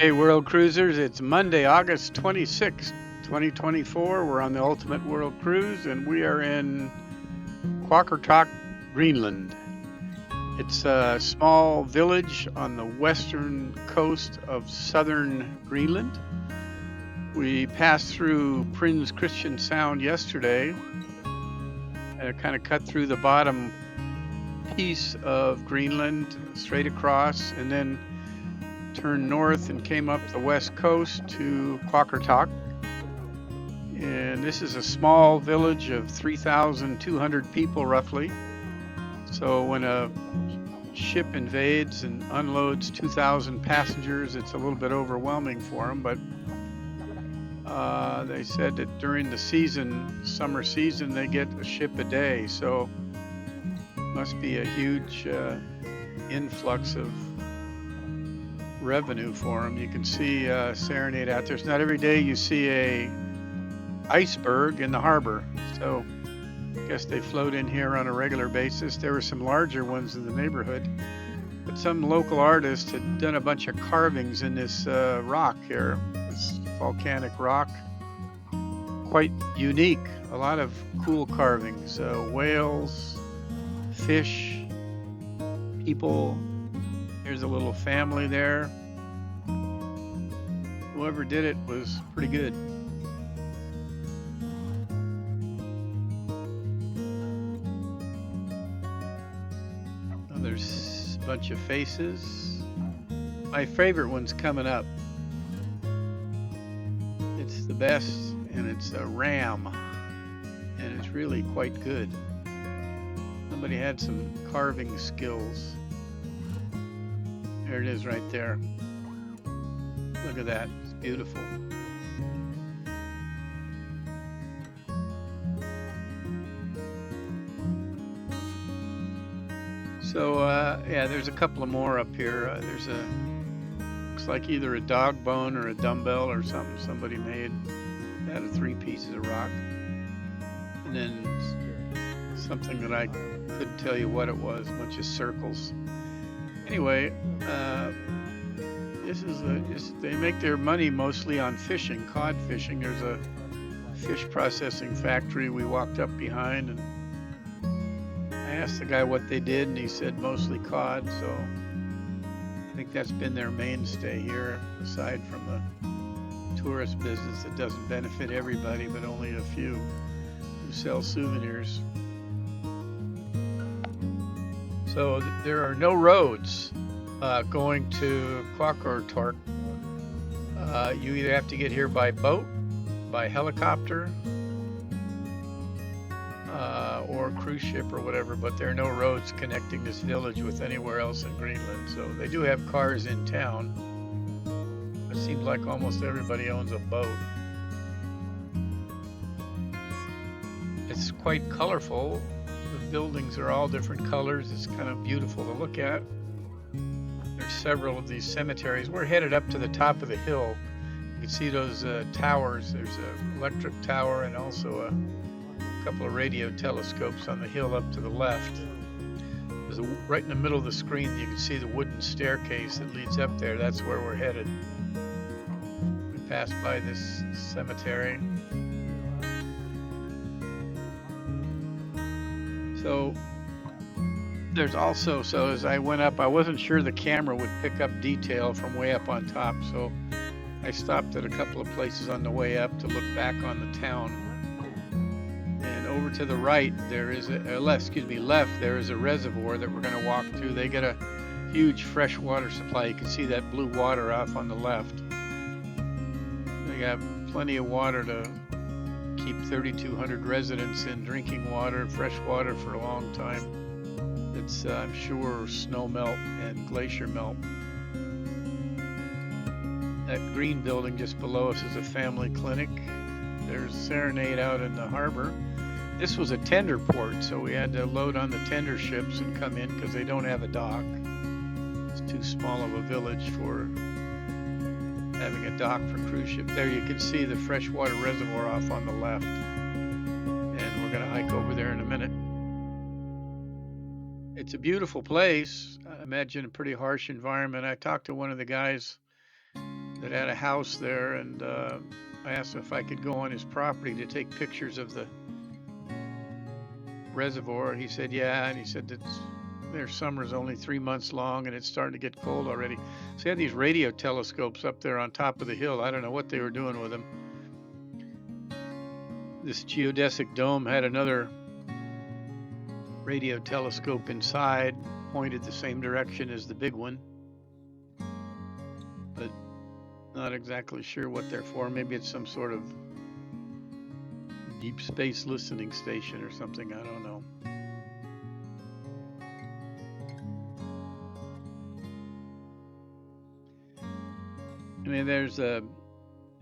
Hey, World Cruisers, it's Monday, August 26th, 2024. We're on the Ultimate World Cruise and we are in Qaqortoq, Greenland. It's a small village on the western coast of southern Greenland. We passed through Prince Christian Sound yesterday and it kind of cut through the bottom piece of Greenland straight across and then turned north and came up the west coast to Qaqortoq. And this is a small village of 3,200 people roughly. So when a ship invades and unloads 2,000 passengers, it's a little bit overwhelming for them. But they said that during the season, summer season, they get a ship a day. So must be a huge influx of revenue for them. You can see Serenade out there. It's not every day you see a iceberg in the harbor. So I guess they float in here on a regular basis. There were some larger ones in the neighborhood, but some local artist had done a bunch of carvings in this rock here, this volcanic rock. Quite unique. A lot of cool carvings, whales, fish, people. Here's a little family there. Whoever did it was pretty good. Oh, there's a bunch of faces. My favorite one's coming up. It's the best, and it's a ram, and it's really quite good. Somebody had some carving skills. There it is right there. Look at that. It's beautiful. So, yeah, there's a couple of more up here. There's looks like either a dog bone or a dumbbell or something somebody made out of 3 pieces of rock. And then something that I couldn't tell you what it was, a bunch of circles. Anyway, they make their money mostly on fishing, cod fishing. There's a fish processing factory we walked up behind, and I asked the guy what they did, and he said mostly cod. So I think that's been their mainstay here, aside from the tourist business that doesn't benefit everybody, but only a few who sell souvenirs. So there are no roads going to Qaqortoq. You either have to get here by boat, by helicopter, or cruise ship or whatever, but there are no roads connecting this village with anywhere else in Greenland. So they do have cars in town. It seems like almost everybody owns a boat. It's quite colorful. The buildings are all different colors. It's kind of beautiful to look at. There's several of these cemeteries. We're headed up to the top of the hill. You can see those towers. There's an electric tower and also a couple of radio telescopes on the hill up to the left. Right in the middle of the screen, you can see the wooden staircase that leads up there. That's where we're headed. We passed by this cemetery. So there's also, so as I went up, I wasn't sure the camera would pick up detail from way up on top. So I stopped at a couple of places on the way up to look back on the town. And over to the right, there is left, there is a reservoir that we're going to walk through. They get a huge fresh water supply. You can see that blue water off on the left. They got plenty of water to keep 3,200 residents in drinking water, fresh water for a long time. It's, I'm sure, snow melt and glacier melt. That green building just below us is a family clinic. There's Serenade out in the harbor. This was a tender port, so we had to load on the tender ships and come in because they don't have a dock. It's too small of a village for having a dock for cruise ship. There you can see the freshwater reservoir off on the left. And we're going to hike over there in a minute. It's a beautiful place. I imagine a pretty harsh environment. I talked to one of the guys that had a house there, and I asked him if I could go on his property to take pictures of the reservoir. He said, yeah, and he said that their summer's only 3 months long and it's starting to get cold already. So he had these radio telescopes up there on top of the hill. I don't know what they were doing with them. This geodesic dome had another radio telescope inside, pointed the same direction as the big one, but not exactly sure what they're for. Maybe it's some sort of deep space listening station or something. I don't know. I mean, there's a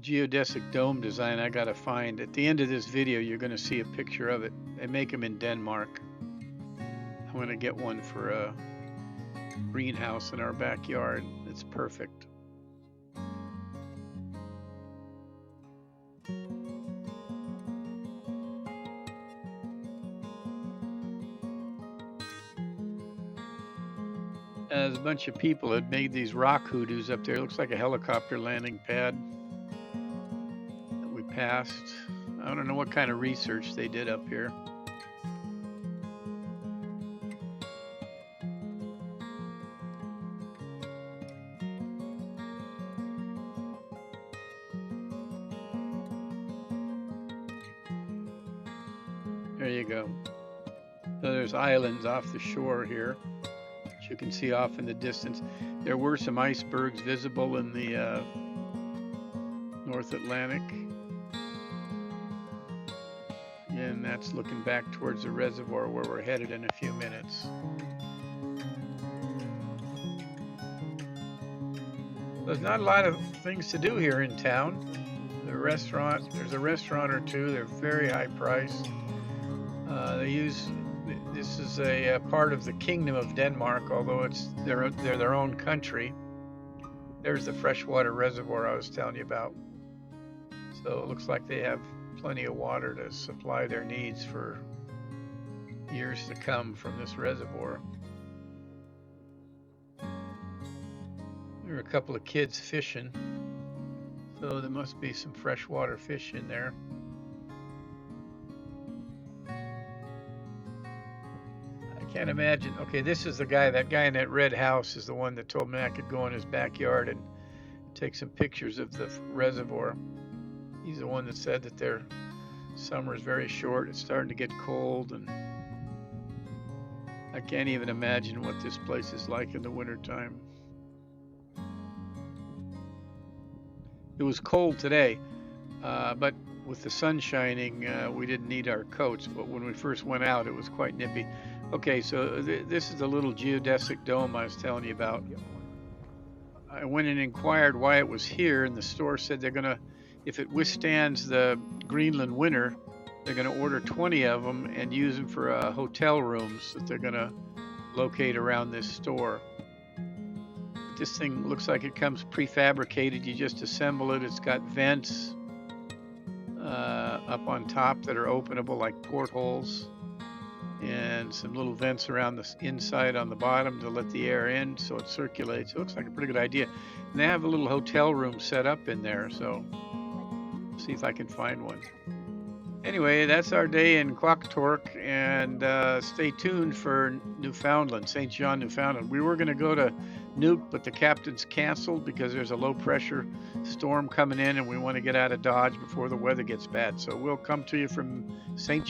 geodesic dome design I gotta find. At the end of this video, you're gonna see a picture of it. They make them in Denmark. I'm gonna get one for a greenhouse in our backyard. It's perfect. There's a bunch of people that made these rock hoodoos up there. It looks like a helicopter landing pad that we passed. I don't know what kind of research they did up here. There you go. So there's islands off the shore here. You can see off in the distance. There were some icebergs visible in the North Atlantic, and that's looking back towards the reservoir where we're headed in a few minutes. There's not a lot of things to do here in town. There's a restaurant or two. They're very high priced. This is a part of the Kingdom of Denmark, although they're their own country. There's the freshwater reservoir I was telling you about. So it looks like they have plenty of water to supply their needs for years to come from this reservoir. There are a couple of kids fishing, so there must be some freshwater fish in there. Can't imagine. Okay, this is that guy in that red house is the one that told me I could go in his backyard and take some pictures of the reservoir. He's the one that said that their summer is very short. It's starting to get cold, and I can't even imagine what this place is like in the wintertime. It was cold today, but with the sun shining, we didn't need our coats, but when we first went out, it was quite nippy. Okay, so this is the little geodesic dome I was telling you about. I went and inquired why it was here, and the store said they're gonna, if it withstands the Greenland winter, they're gonna order 20 of them and use them for hotel rooms that they're gonna locate around this store. This thing looks like it comes prefabricated. You just assemble it. It's got vents up on top that are openable like portholes, and some little vents around the inside on the bottom to let the air in so it circulates. It looks like a pretty good idea. And they have a little hotel room set up in there, so see if I can find one. Anyway, that's our day in Qaqortoq, and stay tuned for Newfoundland, St. John, Newfoundland. We were going to go to Nuuk, but the captain's canceled because there's a low pressure storm coming in and we want to get out of Dodge before the weather gets bad. So we'll come to you from St.